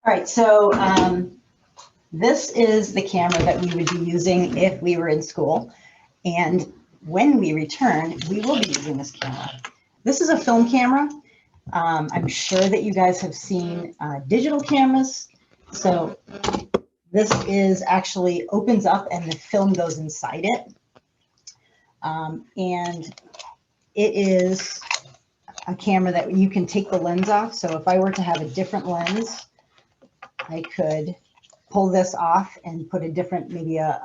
All right, so this is the camera that we would be using if we were in school. And when we return, we will be using this camera. This is a film camera. I'm sure that you guys have seen digital cameras. So this is actually opens up and the film goes inside it. And it is a camera that you can take the lens off. So if I were to have a different lens, I could pull this off and put a different, maybe a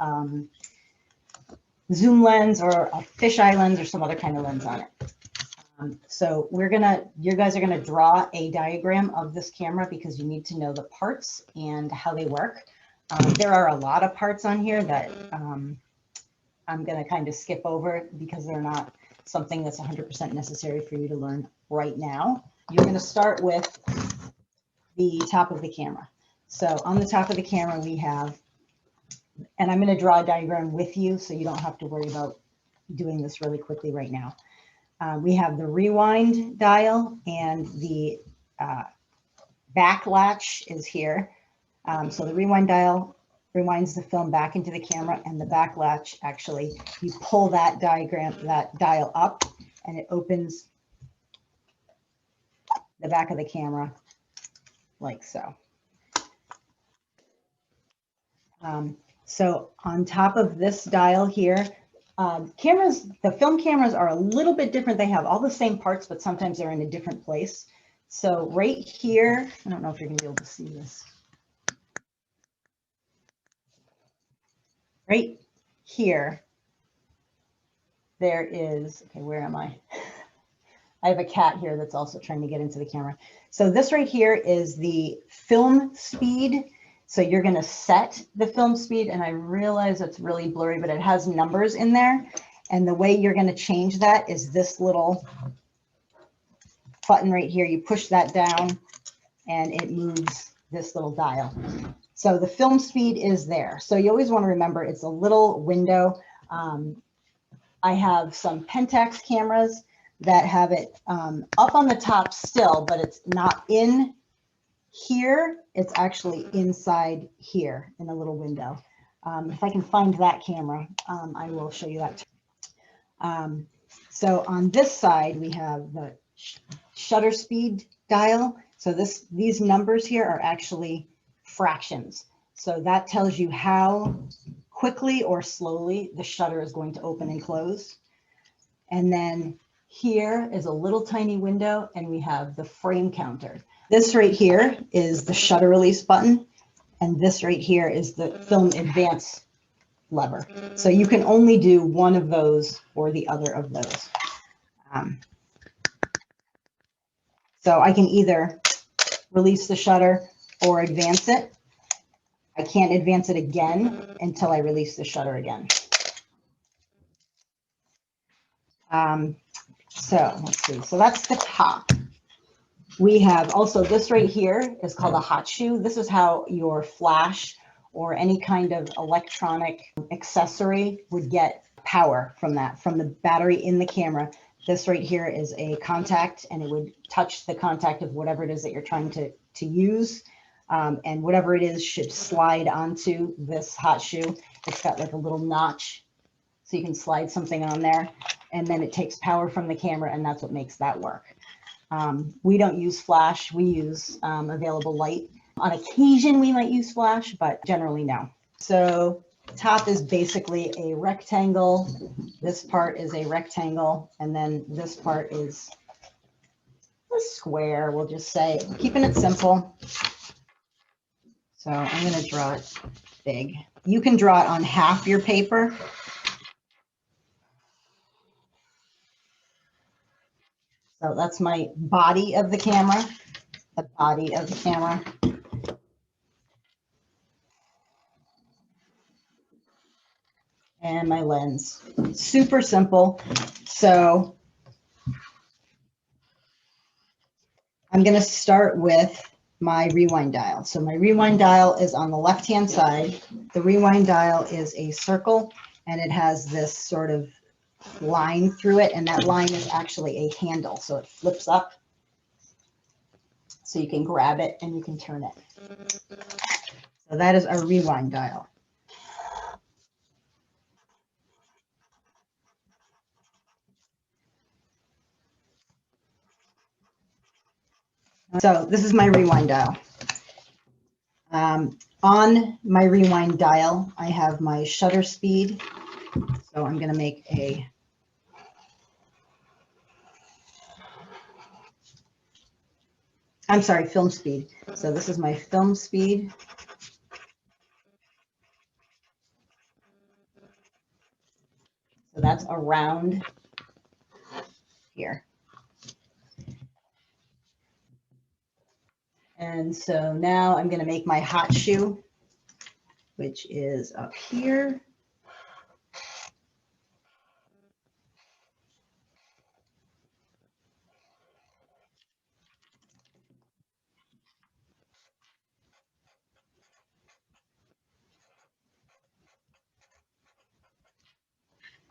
zoom lens or a fisheye lens or some other kind of lens on it. So you guys are gonna draw a diagram of this camera because you need to know the parts and how they work. There are a lot of parts on here that I'm gonna kind of skip over because they're not something that's 100% necessary for you to learn right now. You're gonna start with the top of the camera. So on the top of the camera we have, and I'm going to draw a diagram with you so you don't have to worry about doing this really quickly right now. We have the rewind dial and the back latch is here. So the rewind dial rewinds the film back into the camera, and the back latch, actually, you pull that dial up and it opens the back of the camera like so. So on top of this dial here, the film cameras are a little bit different. They have all the same parts, but sometimes they're in a different place. So right here, I don't know if you're gonna be able to see this. Right here, there is, okay, where am I? I have a cat here that's also trying to get into the camera. So this right here is the film speed. So you're going to set the film speed, and I realize it's really blurry, but it has numbers in there. And the way you're going to change that is this little button right here. You push that down and it moves this little dial. So the film speed is there. So you always want to remember it's a little window. I have some Pentax cameras that have it up on the top still, but it's not in here. It's actually inside here in a little window. If I can find that camera, I will show you that. So on this side, we have the shutter speed dial. So these numbers here are actually fractions. So that tells you how quickly or slowly the shutter is going to open and close. And then here is a little tiny window, and we have the frame counter. This right here is the shutter release button, and this right here is the film advance lever. So you can only do one of those or the other of those. So I can either release the shutter or advance it. I can't advance it again until I release the shutter again. So let's see, so that's the top. We have also this right here is called a hot shoe. This is how your flash or any kind of electronic accessory would get power from the battery in the camera. This right here is a contact, and it would touch the contact of whatever it is that you're trying to use. And whatever it is should slide onto this hot shoe. It's got like a little notch, so you can slide something on there, and then it takes power from the camera, and that's what makes that work. We don't use flash, we use available light. On occasion, we might use flash, but generally no. So top is basically a rectangle. This part is a rectangle, and then this part is a square, we'll just say, keeping it simple. So I'm going to draw it big. You can draw it on half your paper. So that's my body of the camera, the body of the camera. And my lens. Super simple. So I'm going to start with my rewind dial. So my rewind dial is on the left-hand side. The rewind dial is a circle, and it has this sort of line through it, and that line is actually a handle, so it flips up. So you can grab it and you can turn it. So that is our rewind dial. So this is my rewind dial. On my rewind dial, I have my shutter speed. So I'm going to make a film speed. So this is my film speed. So that's around here. And so now I'm going to make my hot shoe, which is up here.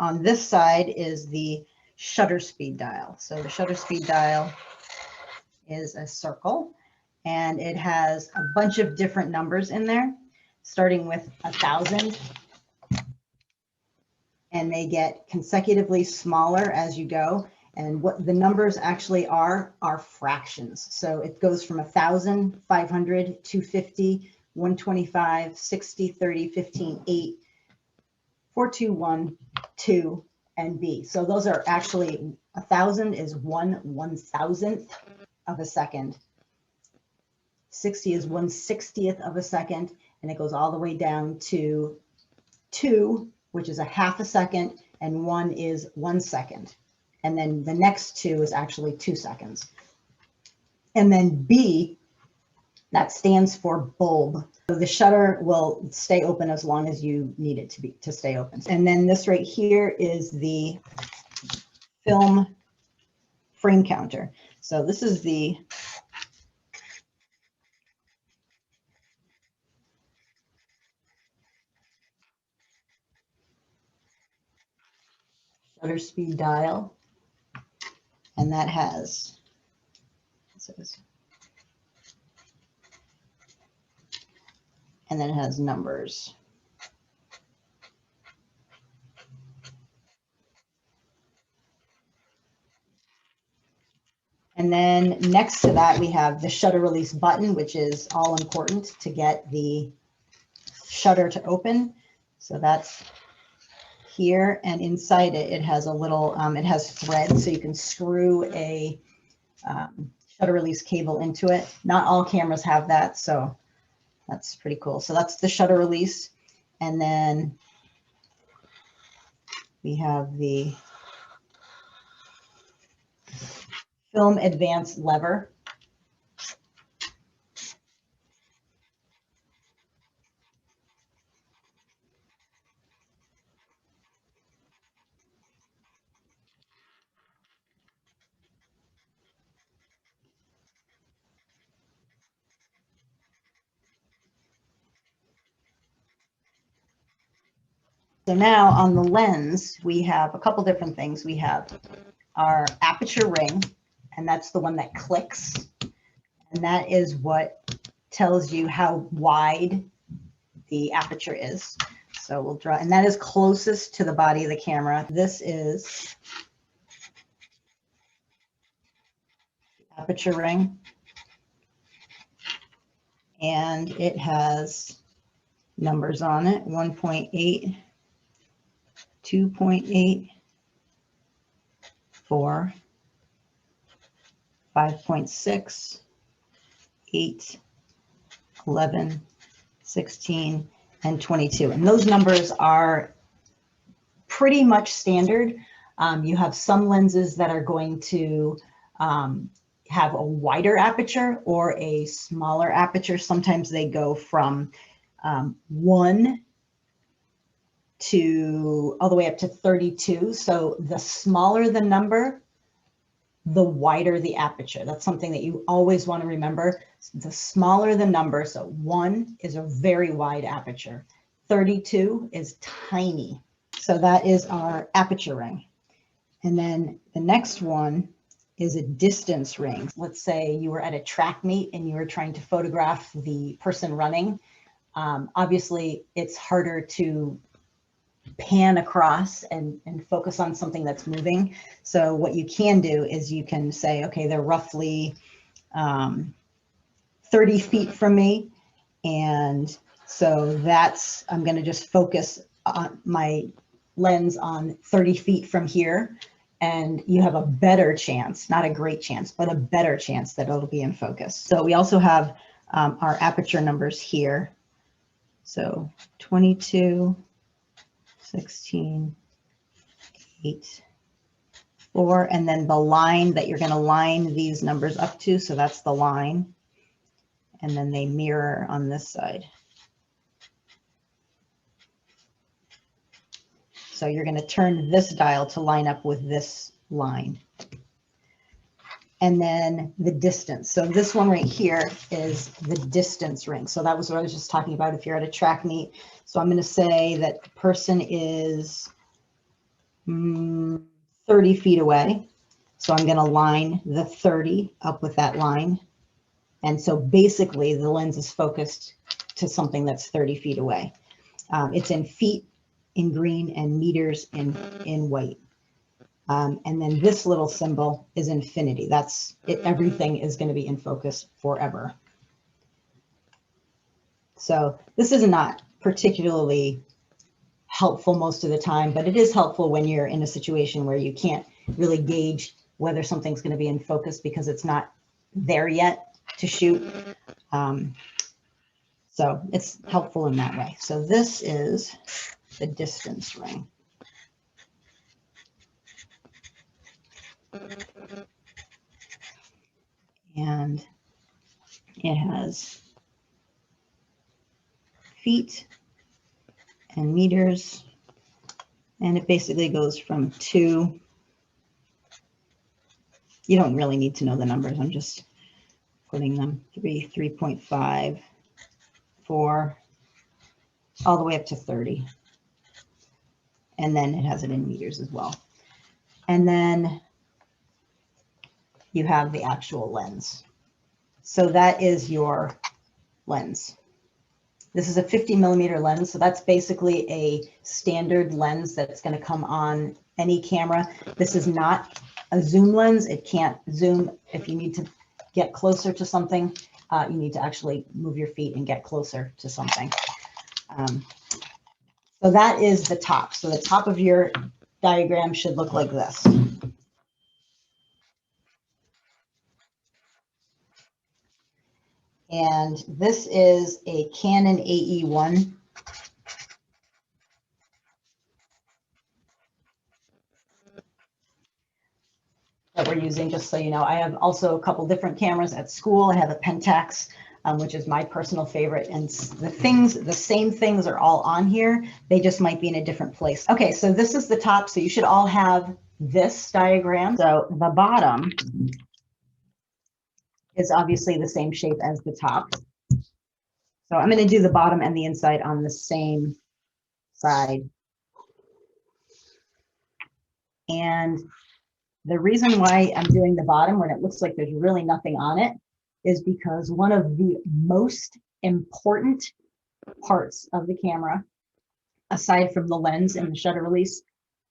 On this side is the shutter speed dial. So the shutter speed dial is a circle, and it has a bunch of different numbers in there, starting with 1,000. And they get consecutively smaller as you go. And what the numbers actually are fractions. So it goes from 1,000, 500, 250, 125, 60, 30, 15, 8, 4, 2, 1, 2, and B. So those are actually 1,000 is 1/1000th of a second. 60 is 1/60th of a second, and it goes all the way down to 2, which is a half a second, and 1 is 1 second. And then the next 2 is actually 2 seconds. And then B, that stands for bulb. So the shutter will stay open as long as you need it to stay open. And then this right here is the film frame counter. So this is the shutter speed dial, and that has, and then it has numbers. And then next to that, we have the shutter release button, which is all important to get the shutter to open. So that's here, and inside it, it has a little, it has thread, so you can screw a shutter release cable into it. Not all cameras have that, so that's pretty cool. So that's the shutter release. And then we have the film advance lever. So now on the lens, we have a couple different things. We have our aperture ring, and that's the one that clicks. And that is what tells you how wide the aperture is. So we'll draw, and that is closest to the body of the camera. This is the aperture ring, and it has numbers on it: 1.8, 2.8, 4, 5.6, 8, 11, 16, and 22. And those numbers are pretty much standard. You have some lenses that are going to have a wider aperture or a smaller aperture. Sometimes they go from 1 to all the way up to 32. So the smaller the number, the wider the aperture. That's something that you always want to remember. The smaller the number, so 1 is a very wide aperture. 32 is tiny. So that is our aperture ring. And then the next one is a distance ring. Let's say you were at a track meet and you were trying to photograph the person running. Obviously, it's harder to pan across and focus on something that's moving. So what you can do is you can say, okay, they're roughly 30 feet from me. And so that's, I'm going to just focus on my lens on 30 feet from here. And you have a better chance, not a great chance, but a better chance that it'll be in focus. So we also have our aperture numbers here. So 22, 16, 8, 4, and then the line that you're going to line these numbers up to. So that's the line. And then they mirror on this side. So you're going to turn this dial to line up with this line. And then the distance. So this one right here is the distance ring. So that was what I was just talking about if you're at a track meet. So I'm going to say that the person is 30 feet away. So I'm going to line the 30 up with that line. And so basically the lens is focused to something that's 30 feet away. It's in feet in green and meters in white. And then this little symbol is infinity. That's it. Everything is going to be in focus forever. So this is not particularly helpful most of the time, but it is helpful when you're in a situation where you can't really gauge whether something's going to be in focus because it's not there yet to shoot. So it's helpful in that way. So this is the distance ring. And it has feet and meters, and it basically goes from 2. You don't really need to know the numbers. I'm just putting them 3, 3.5, 4, all the way up to 30. And then it has it in meters as well. And then you have the actual lens. So that is your lens. This is a 50mm lens. So that's basically a standard lens that's going to come on any camera. This is not a zoom lens. It can't zoom. If you need to get closer to something, you need to actually move your feet and get closer to something. So that is the top. So the top of your diagram should look like this. And this is a Canon AE1. That we're using, just so you know. I have also a couple different cameras at school. I have a Pentax, which is my personal favorite. And the same things are all on here. They just might be in a different place. Okay, so this is the top. So you should all have this diagram. So the bottom is obviously the same shape as the top. So I'm going to do the bottom and the inside on the same side. And the reason why I'm doing the bottom when it looks like there's really nothing on it is because one of the most important parts of the camera, aside from the lens and the shutter release,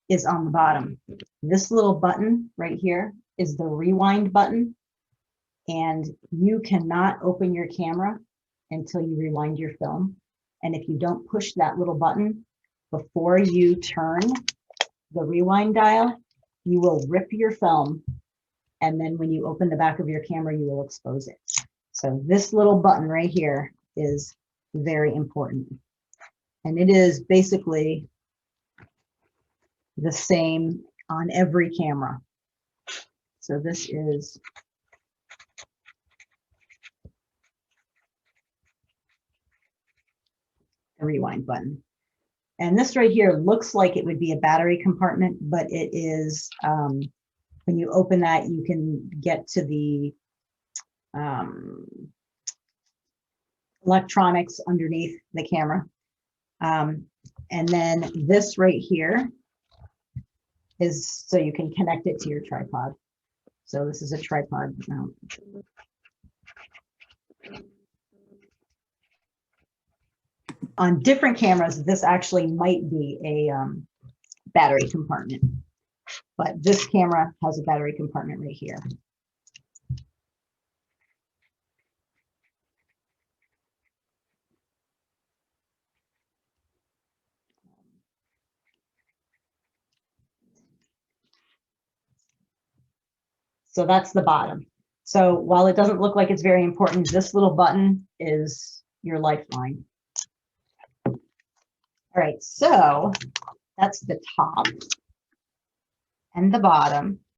is on the bottom. This little button right here is the rewind button, and you cannot open your camera until you rewind your film. And if you don't push that little button before you turn the rewind dial, you will rip your film, and then when you open the back of your camera, you will expose it. So this little button right here is very important. And it is basically the same on every camera. So this is the rewind button. And this right here looks like it would be a battery compartment, but it is, when you open that, you can get to the electronics underneath the camera. And then this right here is so you can connect it to your tripod. So this is a tripod mount. On different cameras, this actually might be a battery compartment, but this camera has a battery compartment right here. So that's the bottom. So while it doesn't look like it's very important, this little button is your lifeline. All right, so that's the top and the bottom.